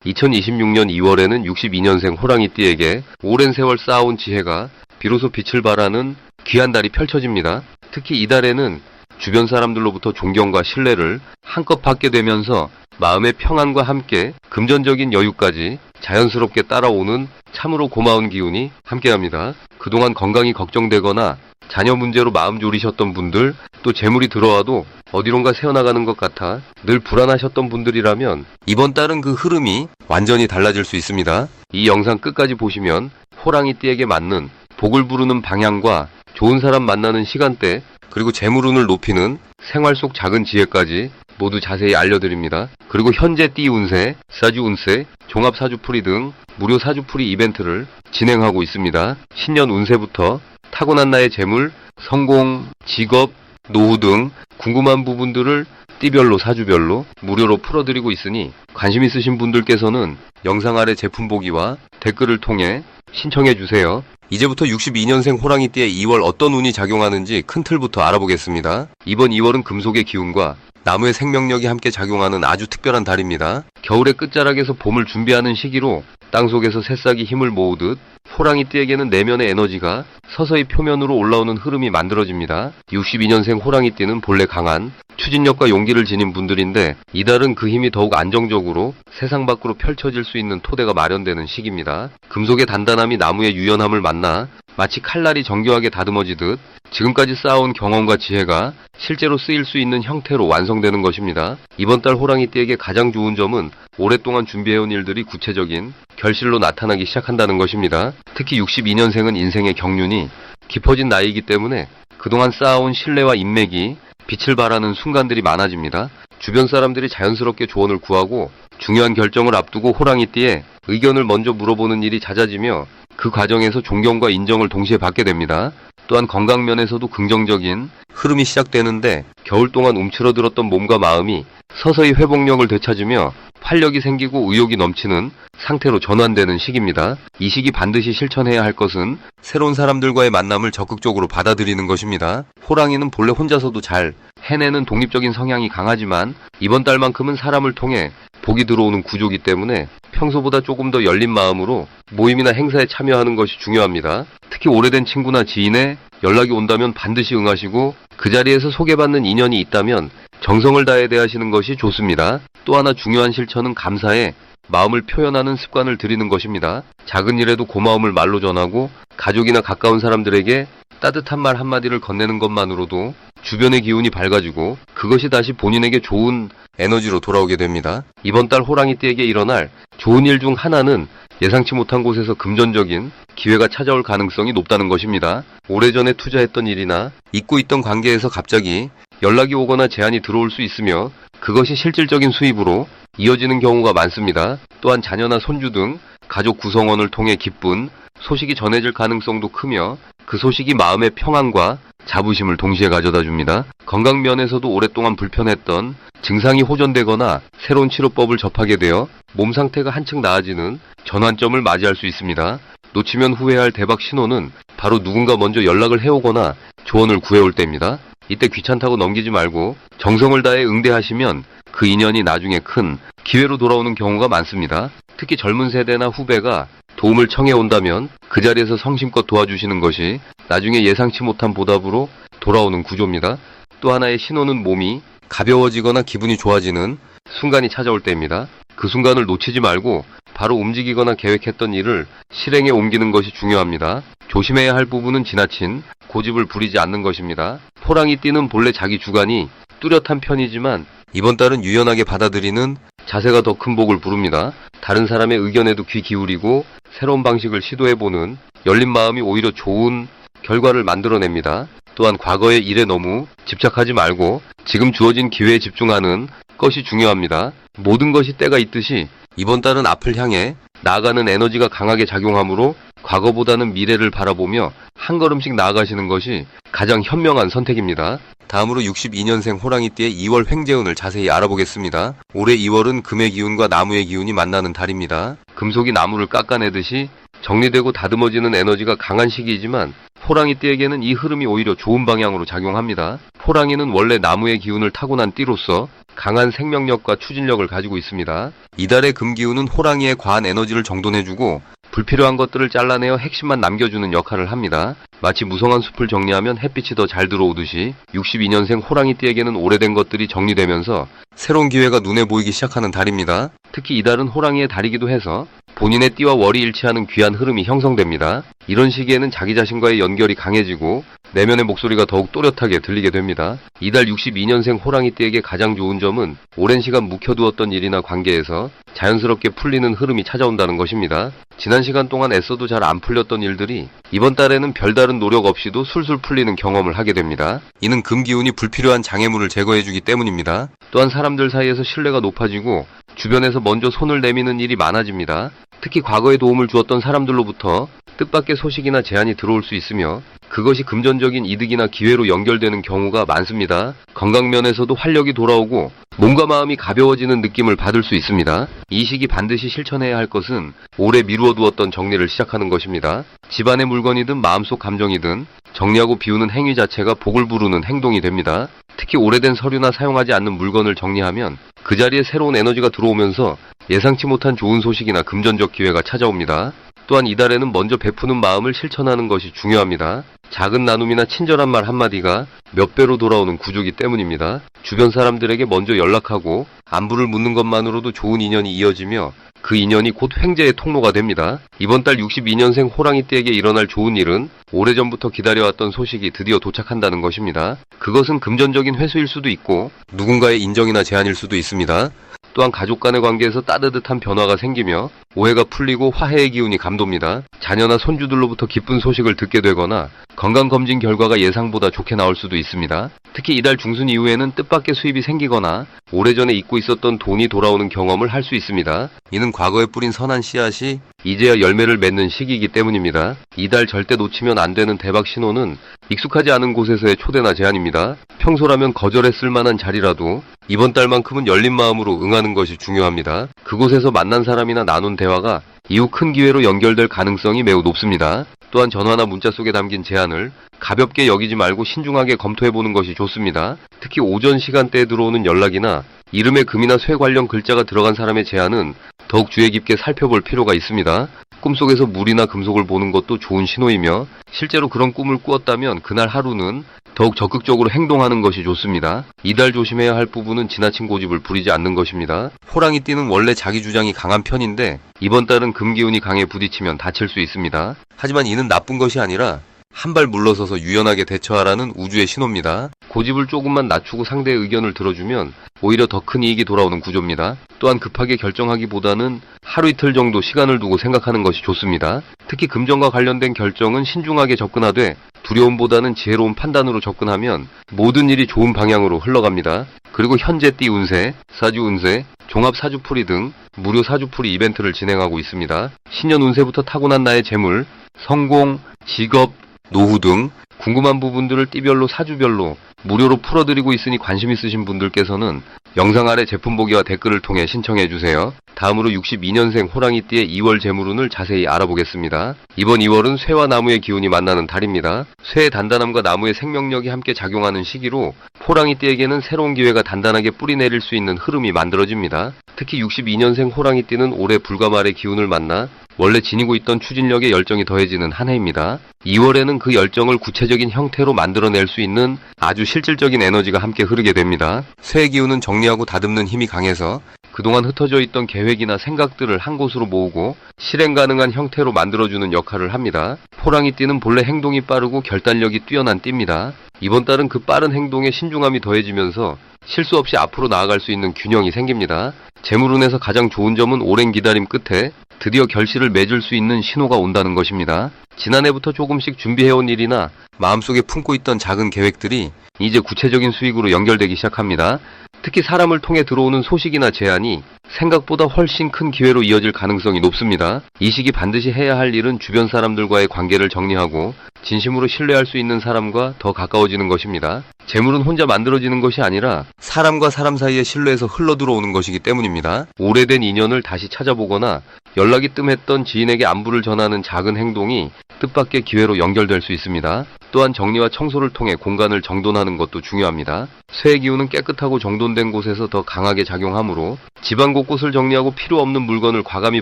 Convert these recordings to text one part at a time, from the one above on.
2026년 2월에는 62년생 호랑이띠에게 오랜 세월 쌓아온 지혜가 비로소 빛을 발하는 귀한 달이 펼쳐집니다. 특히 이 달에는 주변 사람들로부터 존경과 신뢰를 한껏 받게 되면서 마음의 평안과 함께 금전적인 여유까지 자연스럽게 따라오는 참으로 고마운 기운이 함께합니다. 그동안 건강이 걱정되거나 자녀 문제로 마음 졸이셨던 분들, 또 재물이 들어와도 어디론가 새어나가는 것 같아 늘 불안하셨던 분들이라면 이번 달은 그 흐름이 완전히 달라질 수 있습니다. 이 영상 끝까지 보시면 호랑이띠에게 맞는 복을 부르는 방향과 좋은 사람 만나는 시간대, 그리고 재물운을 높이는 생활 속 작은 지혜까지 모두 자세히 알려드립니다. 그리고 현재 띠 운세, 사주 운세, 종합 사주풀이 등 무료 사주풀이 이벤트를 진행하고 있습니다. 신년 운세부터 타고난 나의 재물, 성공, 직업, 노후 등 궁금한 부분들을 띠별로 사주별로 무료로 풀어드리고 있으니 관심 있으신 분들께서는 영상 아래 제품 보기와 댓글을 통해 신청해주세요. 이제부터 62년생 호랑이띠의 2월 어떤 운이 작용하는지 큰 틀부터 알아보겠습니다. 이번 2월은 금속의 기운과 나무의 생명력이 함께 작용하는 아주 특별한 달입니다. 겨울의 끝자락에서 봄을 준비하는 시기로 땅속에서 새싹이 힘을 모으듯 호랑이띠에게는 내면의 에너지가 서서히 표면으로 올라오는 흐름이 만들어집니다. 62년생 호랑이띠는 본래 강한 추진력과 용기를 지닌 분들인데 이달은 그 힘이 더욱 안정적으로 세상 밖으로 펼쳐질 수 있는 토대가 마련되는 시기입니다. 금속의 단단함이 나무의 유연함을 만나 마치 칼날이 정교하게 다듬어지듯 지금까지 쌓아온 경험과 지혜가 실제로 쓰일 수 있는 형태로 완성되는 것입니다. 이번 달 호랑이띠에게 가장 좋은 점은 오랫동안 준비해온 일들이 구체적인 결실로 나타나기 시작한다는 것입니다. 특히 62년생은 인생의 경륜이 깊어진 나이이기 때문에 그동안 쌓아온 신뢰와 인맥이 빛을 발하는 순간들이 많아집니다. 주변 사람들이 자연스럽게 조언을 구하고 중요한 결정을 앞두고 호랑이띠에 의견을 먼저 물어보는 일이 잦아지며 그 과정에서 존경과 인정을 동시에 받게 됩니다. 또한 건강 면에서도 긍정적인 흐름이 시작되는데 겨울 동안 움츠러들었던 몸과 마음이 서서히 회복력을 되찾으며 활력이 생기고 의욕이 넘치는 상태로 전환되는 시기입니다. 이 시기 반드시 실천해야 할 것은 새로운 사람들과의 만남을 적극적으로 받아들이는 것입니다. 호랑이는 본래 혼자서도 잘 해내는 독립적인 성향이 강하지만 이번 달만큼은 사람을 통해 복이 들어오는 구조이기 때문에 평소보다 조금 더 열린 마음으로 모임이나 행사에 참여하는 것이 중요합니다. 특히 오래된 친구나 지인의 연락이 온다면 반드시 응하시고 그 자리에서 소개받는 인연이 있다면 정성을 다해 대하시는 것이 좋습니다. 또 하나 중요한 실천은 감사에 마음을 표현하는 습관을 들이는 것입니다. 작은 일에도 고마움을 말로 전하고 가족이나 가까운 사람들에게 따뜻한 말 한마디를 건네는 것만으로도 주변의 기운이 밝아지고 그것이 다시 본인에게 좋은 에너지로 돌아오게 됩니다. 이번 달 호랑이띠에게 일어날 좋은 일 중 하나는 예상치 못한 곳에서 금전적인 기회가 찾아올 가능성이 높다는 것입니다. 오래전에 투자했던 일이나 잊고 있던 관계에서 갑자기 연락이 오거나 제안이 들어올 수 있으며 그것이 실질적인 수입으로 이어지는 경우가 많습니다. 또한 자녀나 손주 등 가족 구성원을 통해 기쁜 소식이 전해질 가능성도 크며 그 소식이 마음의 평안과 자부심을 동시에 가져다 줍니다. 건강 면에서도 오랫동안 불편했던 증상이 호전되거나 새로운 치료법을 접하게 되어 몸 상태가 한층 나아지는 전환점을 맞이할 수 있습니다. 놓치면 후회할 대박 신호는 바로 누군가 먼저 연락을 해오거나 조언을 구해올 때입니다. 이때 귀찮다고 넘기지 말고 정성을 다해 응대하시면 그 인연이 나중에 큰 기회로 돌아오는 경우가 많습니다. 특히 젊은 세대나 후배가 도움을 청해 온다면 그 자리에서 성심껏 도와주시는 것이 나중에 예상치 못한 보답으로 돌아오는 구조입니다. 또 하나의 신호는 몸이 가벼워지거나 기분이 좋아지는 순간이 찾아올 때입니다. 그 순간을 놓치지 말고 바로 움직이거나 계획했던 일을 실행에 옮기는 것이 중요합니다. 조심해야 할 부분은 지나친 고집을 부리지 않는 것입니다. 호랑이띠는 본래 자기 주관이 뚜렷한 편이지만 이번 달은 유연하게 받아들이는 자세가 더 큰 복을 부릅니다. 다른 사람의 의견에도 귀 기울이고 새로운 방식을 시도해보는 열린 마음이 오히려 좋은 결과를 만들어냅니다. 또한 과거의 일에 너무 집착하지 말고 지금 주어진 기회에 집중하는 것이 중요합니다. 모든 것이 때가 있듯이 이번 달은 앞을 향해 나아가는 에너지가 강하게 작용하므로 과거보다는 미래를 바라보며 한 걸음씩 나아가시는 것이 가장 현명한 선택입니다. 다음으로 62년생 호랑이띠의 2월 횡재운을 자세히 알아보겠습니다. 올해 2월은 금의 기운과 나무의 기운이 만나는 달입니다. 금속이 나무를 깎아내듯이 정리되고 다듬어지는 에너지가 강한 시기이지만 호랑이띠에게는 이 흐름이 오히려 좋은 방향으로 작용합니다. 호랑이는 원래 나무의 기운을 타고난 띠로서 강한 생명력과 추진력을 가지고 있습니다. 이달의 금기운은 호랑이의 과한 에너지를 정돈해주고 불필요한 것들을 잘라내어 핵심만 남겨주는 역할을 합니다. 마치 무성한 숲을 정리하면 햇빛이 더 잘 들어오듯이 62년생 호랑이띠에게는 오래된 것들이 정리되면서 새로운 기회가 눈에 보이기 시작하는 달입니다. 특히 이달은 호랑이의 달이기도 해서 본인의 띠와 월이 일치하는 귀한 흐름이 형성됩니다. 이런 시기에는 자기 자신과의 연결이 강해지고 내면의 목소리가 더욱 또렷하게 들리게 됩니다. 이달 62년생 호랑이띠에게 가장 좋은 점은 오랜 시간 묵혀두었던 일이나 관계에서 자연스럽게 풀리는 흐름이 찾아온다는 것입니다. 지난 시간 동안 애써도 잘 안 풀렸던 일들이 이번 달에는 별다른 노력 없이도 술술 풀리는 경험을 하게 됩니다. 이는 금기운이 불필요한 장애물을 제거해주기 때문입니다. 또한 사람들 사이에서 신뢰가 높아지고 주변에서 먼저 손을 내미는 일이 많아집니다. 특히 과거에 도움을 주었던 사람들로부터 뜻밖의 소식이나 제안이 들어올 수 있으며 그것이 금전적인 이득이나 기회로 연결되는 경우가 많습니다. 건강면에서도 활력이 돌아오고 몸과 마음이 가벼워지는 느낌을 받을 수 있습니다. 이 시기 반드시 실천해야 할 것은 오래 미루어두었던 정리를 시작하는 것입니다. 집안의 물건이든 마음속 감정이든 정리하고 비우는 행위 자체가 복을 부르는 행동이 됩니다. 특히 오래된 서류나 사용하지 않는 물건을 정리하면 그 자리에 새로운 에너지가 들어오면서 예상치 못한 좋은 소식이나 금전적 기회가 찾아옵니다. 또한 이달에는 먼저 베푸는 마음을 실천하는 것이 중요합니다. 작은 나눔이나 친절한 말 한마디가 몇 배로 돌아오는 구조기 때문입니다. 주변 사람들에게 먼저 연락하고 안부를 묻는 것만으로도 좋은 인연이 이어지며 그 인연이 곧 횡재의 통로가 됩니다. 이번 달 62년생 호랑이띠에게 일어날 좋은 일은 오래전부터 기다려왔던 소식이 드디어 도착한다는 것입니다. 그것은 금전적인 회수일 수도 있고 누군가의 인정이나 제안일 수도 있습니다. 또한 가족 간의 관계에서 따뜻한 변화가 생기며 오해가 풀리고 화해의 기운이 감돕니다. 자녀나 손주들로부터 기쁜 소식을 듣게 되거나 건강검진 결과가 예상보다 좋게 나올 수도 있습니다. 특히 이달 중순 이후에는 뜻밖의 수입이 생기거나 오래전에 잊고 있었던 돈이 돌아오는 경험을 할 수 있습니다. 이는 과거에 뿌린 선한 씨앗이 이제야 열매를 맺는 시기이기 때문입니다. 이달 절대 놓치면 안 되는 대박 신호는 익숙하지 않은 곳에서의 초대나 제안입니다. 평소라면 거절했을 만한 자리라도 이번 달만큼은 열린 마음으로 응하는 것이 중요합니다. 그곳에서 만난 사람이나 나눈 대화가 이후 큰 기회로 연결될 가능성이 매우 높습니다. 또한 전화나 문자 속에 담긴 제안을 가볍게 여기지 말고 신중하게 검토해보는 것이 좋습니다. 특히 오전 시간대에 들어오는 연락이나 이름에 금이나 쇠 관련 글자가 들어간 사람의 제안은 더욱 주의 깊게 살펴볼 필요가 있습니다. 꿈속에서 물이나 금속을 보는 것도 좋은 신호이며 실제로 그런 꿈을 꾸었다면 그날 하루는 더욱 적극적으로 행동하는 것이 좋습니다. 이달 조심해야 할 부분은 지나친 고집을 부리지 않는 것입니다. 호랑이띠는 원래 자기 주장이 강한 편인데 이번 달은 금기운이 강해 부딪히면 다칠 수 있습니다. 하지만 이는 나쁜 것이 아니라 한 발 물러서서 유연하게 대처하라는 우주의 신호입니다. 고집을 조금만 낮추고 상대의 의견을 들어주면 오히려 더 큰 이익이 돌아오는 구조입니다. 또한 급하게 결정하기보다는 하루 이틀 정도 시간을 두고 생각하는 것이 좋습니다. 특히 금전과 관련된 결정은 신중하게 접근하되 두려움보다는 지혜로운 판단으로 접근하면 모든 일이 좋은 방향으로 흘러갑니다. 그리고 현재 띠 운세, 사주 운세, 종합 사주풀이 등 무료 사주풀이 이벤트를 진행하고 있습니다. 신년 운세부터 타고난 나의 재물, 성공, 직업, 노후 등 궁금한 부분들을 띠별로 사주별로 무료로 풀어드리고 있으니 관심 있으신 분들께서는 영상 아래 제품 보기와 댓글을 통해 신청해주세요. 다음으로 62년생 호랑이띠의 2월 재물운을 자세히 알아보겠습니다. 이번 2월은 쇠와 나무의 기운이 만나는 달입니다. 쇠의 단단함과 나무의 생명력이 함께 작용하는 시기로 호랑이띠에게는 새로운 기회가 단단하게 뿌리내릴 수 있는 흐름이 만들어집니다. 특히 62년생 호랑이띠는 올해 불가말의 기운을 만나 원래 지니고 있던 추진력에 열정이 더해지는 한 해입니다. 2월에는 그 열정을 구체적인 형태로 만들어낼 수 있는 아주 실질적인 에너지가 함께 흐르게 됩니다. 쇠의 기운은 정리하고 다듬는 힘이 강해서 그동안 흩어져 있던 계획이나 생각들을 한 곳으로 모으고 실행 가능한 형태로 만들어주는 역할을 합니다. 호랑이띠는 본래 행동이 빠르고 결단력이 뛰어난 띠입니다. 이번 달은 그 빠른 행동에 신중함이 더해지면서 실수 없이 앞으로 나아갈 수 있는 균형이 생깁니다. 재물운에서 가장 좋은 점은 오랜 기다림 끝에 드디어 결실을 맺을 수 있는 신호가 온다는 것입니다. 지난해부터 조금씩 준비해온 일이나 마음속에 품고 있던 작은 계획들이 이제 구체적인 수익으로 연결되기 시작합니다. 특히 사람을 통해 들어오는 소식이나 제안이 생각보다 훨씬 큰 기회로 이어질 가능성이 높습니다. 이 시기 반드시 해야 할 일은 주변 사람들과의 관계를 정리하고 진심으로 신뢰할 수 있는 사람과 더 가까워지는 것입니다. 재물은 혼자 만들어지는 것이 아니라 사람과 사람 사이의 신뢰에서 흘러들어오는 것이기 때문입니다. 오래된 인연을 다시 찾아보거나 연락이 뜸했던 지인에게 안부를 전하는 작은 행동이 뜻밖의 기회로 연결될 수 있습니다. 또한 정리와 청소를 통해 공간을 정돈하는 것도 중요합니다. 쇠의 기운은 깨끗하고 정돈된 곳에서 더 강하게 작용하므로 집안 곳곳을 정리하고 필요 없는 물건을 과감히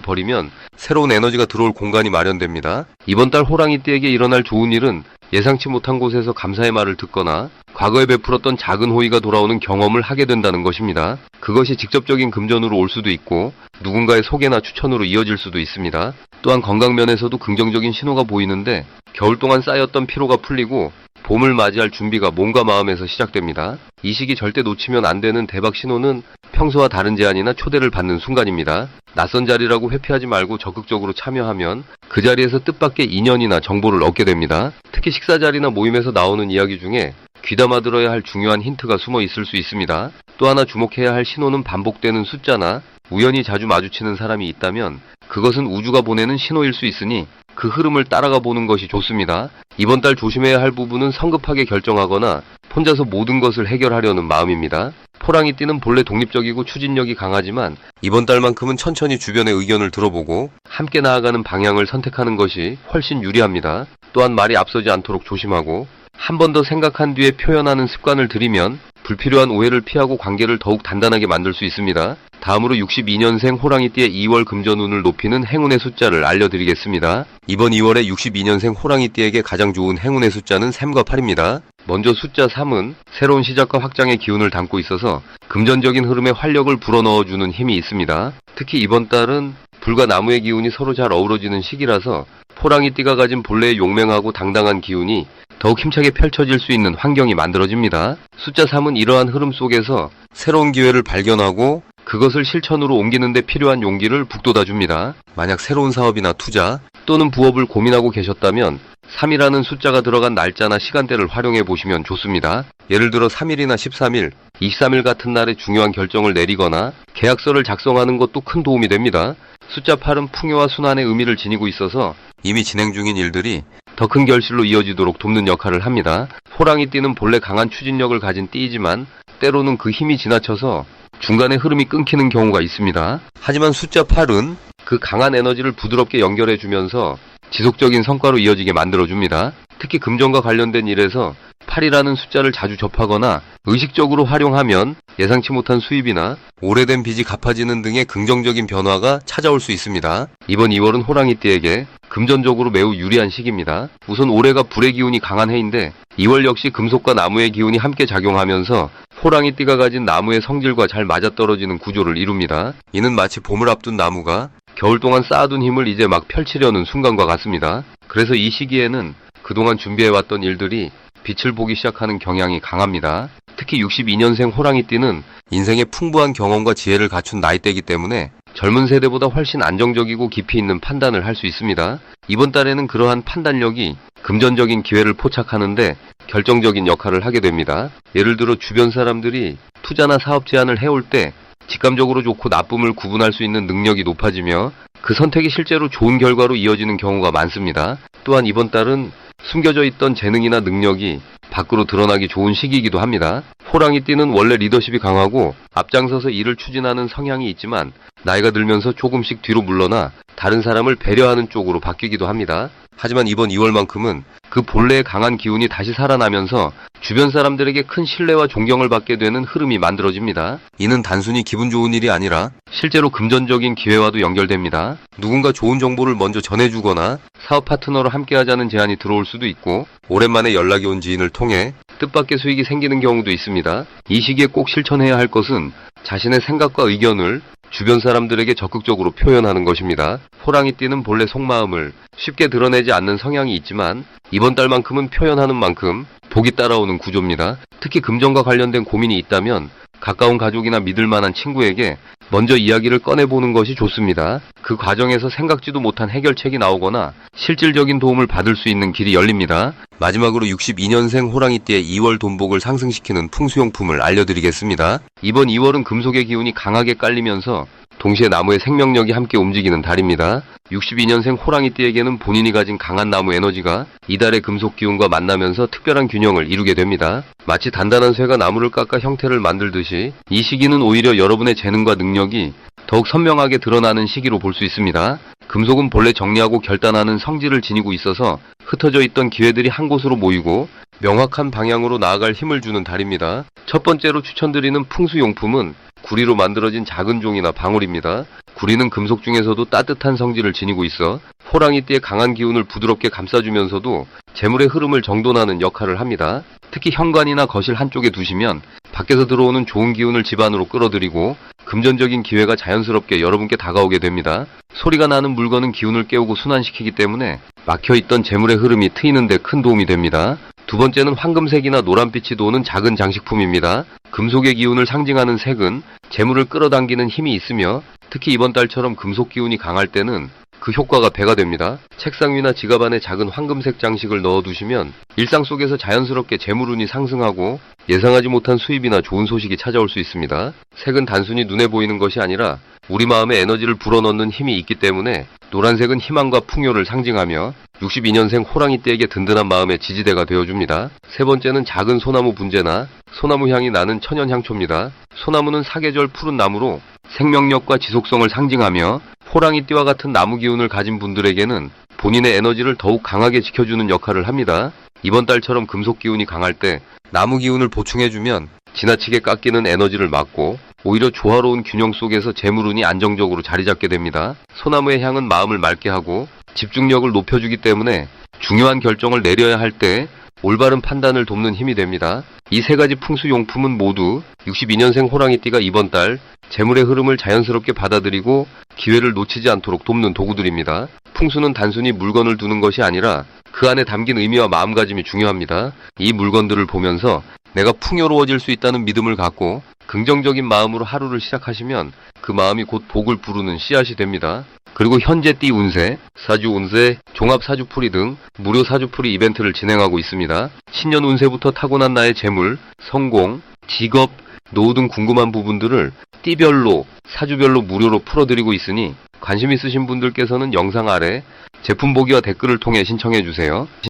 버리면 새로운 에너지가 들어올 공간이 마련됩니다. 이번 달 호랑이띠에게 일어날 좋은 일은 예상치 못한 곳에서 감사의 말을 듣거나 과거에 베풀었던 작은 호의가 돌아오는 경험을 하게 된다는 것입니다. 그것이 직접적인 금전으로 올 수도 있고 누군가의 소개나 추천으로 이어질 수도 있습니다. 또한 건강면에서도 긍정적인 신호가 보이는데 겨울 동안 쌓였던 피로가 풀리고 봄을 맞이할 준비가 몸과 마음에서 시작됩니다. 이 시기 절대 놓치면 안 되는 대박 신호는 평소와 다른 제안이나 초대를 받는 순간입니다. 낯선 자리라고 회피하지 말고 적극적으로 참여하면 그 자리에서 뜻밖의 인연이나 정보를 얻게 됩니다. 특히 식사 자리나 모임에서 나오는 이야기 중에 귀담아 들어야 할 중요한 힌트가 숨어 있을 수 있습니다. 또 하나 주목해야 할 신호는 반복되는 숫자나 우연히 자주 마주치는 사람이 있다면 그것은 우주가 보내는 신호일 수 있으니 그 흐름을 따라가 보는 것이 좋습니다. 이번 달 조심해야 할 부분은 성급하게 결정하거나 혼자서 모든 것을 해결하려는 마음입니다. 호랑이띠는 본래 독립적이고 추진력이 강하지만 이번 달만큼은 천천히 주변의 의견을 들어보고 함께 나아가는 방향을 선택하는 것이 훨씬 유리합니다. 또한 말이 앞서지 않도록 조심하고 한 번 더 생각한 뒤에 표현하는 습관을 들이면 불필요한 오해를 피하고 관계를 더욱 단단하게 만들 수 있습니다. 다음으로 62년생 호랑이띠의 2월 금전운을 높이는 행운의 숫자를 알려드리겠습니다. 이번 2월에 62년생 호랑이띠에게 가장 좋은 행운의 숫자는 3과 8입니다. 먼저 숫자 3은 새로운 시작과 확장의 기운을 담고 있어서 금전적인 흐름에 활력을 불어넣어주는 힘이 있습니다. 특히 이번 달은 불과 나무의 기운이 서로 잘 어우러지는 시기라서 호랑이띠가 가진 본래의 용맹하고 당당한 기운이 더욱 힘차게 펼쳐질 수 있는 환경이 만들어집니다. 숫자 3은 이러한 흐름 속에서 새로운 기회를 발견하고 그것을 실천으로 옮기는 데 필요한 용기를 북돋아줍니다. 만약 새로운 사업이나 투자 또는 부업을 고민하고 계셨다면 3이라는 숫자가 들어간 날짜나 시간대를 활용해 보시면 좋습니다. 예를 들어 3일이나 13일, 23일 같은 날에 중요한 결정을 내리거나 계약서를 작성하는 것도 큰 도움이 됩니다. 숫자 8은 풍요와 순환의 의미를 지니고 있어서 이미 진행 중인 일들이 더 큰 결실로 이어지도록 돕는 역할을 합니다. 호랑이띠는 본래 강한 추진력을 가진 띠이지만 때로는 그 힘이 지나쳐서 중간에 흐름이 끊기는 경우가 있습니다. 하지만 숫자 8은 그 강한 에너지를 부드럽게 연결해주면서 지속적인 성과로 이어지게 만들어줍니다. 특히 금전과 관련된 일에서 8이라는 숫자를 자주 접하거나 의식적으로 활용하면 예상치 못한 수입이나 오래된 빚이 갚아지는 등의 긍정적인 변화가 찾아올 수 있습니다. 이번 2월은 호랑이띠에게 금전적으로 매우 유리한 시기입니다. 우선 올해가 불의 기운이 강한 해인데 2월 역시 금속과 나무의 기운이 함께 작용하면서 호랑이띠가 가진 나무의 성질과 잘 맞아떨어지는 구조를 이룹니다. 이는 마치 봄을 앞둔 나무가 겨울 동안 쌓아둔 힘을 이제 막 펼치려는 순간과 같습니다. 그래서 이 시기에는 그동안 준비해왔던 일들이 빛을 보기 시작하는 경향이 강합니다. 특히 62년생 호랑이띠는 인생의 풍부한 경험과 지혜를 갖춘 나이대이기 때문에 젊은 세대보다 훨씬 안정적이고 깊이 있는 판단을 할 수 있습니다. 이번 달에는 그러한 판단력이 금전적인 기회를 포착하는데 결정적인 역할을 하게 됩니다. 예를 들어 주변 사람들이 투자나 사업 제안을 해올 때 직감적으로 좋고 나쁨을 구분할 수 있는 능력이 높아지며 그 선택이 실제로 좋은 결과로 이어지는 경우가 많습니다. 또한 이번 달은 숨겨져 있던 재능이나 능력이 밖으로 드러나기 좋은 시기이기도 합니다. 호랑이띠는 원래 리더십이 강하고 앞장서서 일을 추진하는 성향이 있지만 나이가 들면서 조금씩 뒤로 물러나 다른 사람을 배려하는 쪽으로 바뀌기도 합니다. 하지만 이번 2월만큼은 그 본래의 강한 기운이 다시 살아나면서 주변 사람들에게 큰 신뢰와 존경을 받게 되는 흐름이 만들어집니다. 이는 단순히 기분 좋은 일이 아니라 실제로 금전적인 기회와도 연결됩니다. 누군가 좋은 정보를 먼저 전해주거나 사업 파트너로 함께하자는 제안이 들어올 수도 있고 오랜만에 연락이 온 지인을 통해 뜻밖의 수익이 생기는 경우도 있습니다. 이 시기에 꼭 실천해야 할 것은 자신의 생각과 의견을 주변 사람들에게 적극적으로 표현하는 것입니다. 호랑이띠는 본래 속마음을 쉽게 드러내지 않는 성향이 있지만 이번 달만큼은 표현하는 만큼 복이 따라오는 구조입니다. 특히 금전과 관련된 고민이 있다면 가까운 가족이나 믿을 만한 친구에게 먼저 이야기를 꺼내보는 것이 좋습니다. 그 과정에서 생각지도 못한 해결책이 나오거나 실질적인 도움을 받을 수 있는 길이 열립니다. 마지막으로 62년생 호랑이띠의 2월 돈복을 상승시키는 풍수용품을 알려드리겠습니다. 이번 2월은 금속의 기운이 강하게 깔리면서 동시에 나무의 생명력이 함께 움직이는 달입니다. 62년생 호랑이띠에게는 본인이 가진 강한 나무 에너지가 이달의 금속 기운과 만나면서 특별한 균형을 이루게 됩니다. 마치 단단한 쇠가 나무를 깎아 형태를 만들듯이 이 시기는 오히려 여러분의 재능과 능력이 더욱 선명하게 드러나는 시기로 볼 수 있습니다. 금속은 본래 정리하고 결단하는 성질을 지니고 있어서 흩어져 있던 기회들이 한 곳으로 모이고 명확한 방향으로 나아갈 힘을 주는 달입니다. 첫 번째로 추천드리는 풍수용품은 구리로 만들어진 작은 종이나 방울입니다. 구리는 금속 중에서도 따뜻한 성질을 지니고 있어 호랑이띠의 강한 기운을 부드럽게 감싸주면서도 재물의 흐름을 정돈하는 역할을 합니다. 특히 현관이나 거실 한쪽에 두시면 밖에서 들어오는 좋은 기운을 집 안으로 끌어들이고 금전적인 기회가 자연스럽게 여러분께 다가오게 됩니다. 소리가 나는 물건은 기운을 깨우고 순환시키기 때문에 막혀있던 재물의 흐름이 트이는 데 큰 도움이 됩니다. 두 번째는 황금색이나 노란빛이 도는 작은 장식품입니다. 금속의 기운을 상징하는 색은 재물을 끌어당기는 힘이 있으며 특히 이번 달처럼 금속 기운이 강할 때는 그 효과가 배가 됩니다. 책상 위나 지갑 안에 작은 황금색 장식을 넣어두시면 일상 속에서 자연스럽게 재물운이 상승하고 예상하지 못한 수입이나 좋은 소식이 찾아올 수 있습니다. 색은 단순히 눈에 보이는 것이 아니라 우리 마음에 에너지를 불어넣는 힘이 있기 때문에 노란색은 희망과 풍요를 상징하며 62년생 호랑이띠에게 든든한 마음의 지지대가 되어줍니다. 세 번째는 작은 소나무 분재나 소나무 향이 나는 천연향초입니다. 소나무는 사계절 푸른 나무로 생명력과 지속성을 상징하며 호랑이띠와 같은 나무 기운을 가진 분들에게는 본인의 에너지를 더욱 강하게 지켜주는 역할을 합니다. 이번 달처럼 금속 기운이 강할 때 나무 기운을 보충해주면 지나치게 깎이는 에너지를 막고 오히려 조화로운 균형 속에서 재물운이 안정적으로 자리 잡게 됩니다. 소나무의 향은 마음을 맑게 하고 집중력을 높여주기 때문에 중요한 결정을 내려야 할 때 올바른 판단을 돕는 힘이 됩니다. 이 세 가지 풍수용품은 모두 62년생 호랑이띠가 이번 달 재물의 흐름을 자연스럽게 받아들이고 기회를 놓치지 않도록 돕는 도구들입니다. 풍수는 단순히 물건을 두는 것이 아니라 그 안에 담긴 의미와 마음가짐이 중요합니다. 이 물건들을 보면서 내가 풍요로워질 수 있다는 믿음을 갖고 긍정적인 마음으로 하루를 시작하시면 그 마음이 곧 복을 부르는 씨앗이 됩니다. 그리고 현재 띠 운세, 사주 운세, 종합 사주풀이 등 무료 사주풀이 이벤트를 진행하고 있습니다. 신년 운세부터 타고난 나의 재물, 성공, 직업, 노후 등 궁금한 부분들을 띠별로, 사주별로 무료로 풀어드리고 있으니 관심 있으신 분들께서는 영상 아래 제품 보기와 댓글을 통해 신청해 주세요.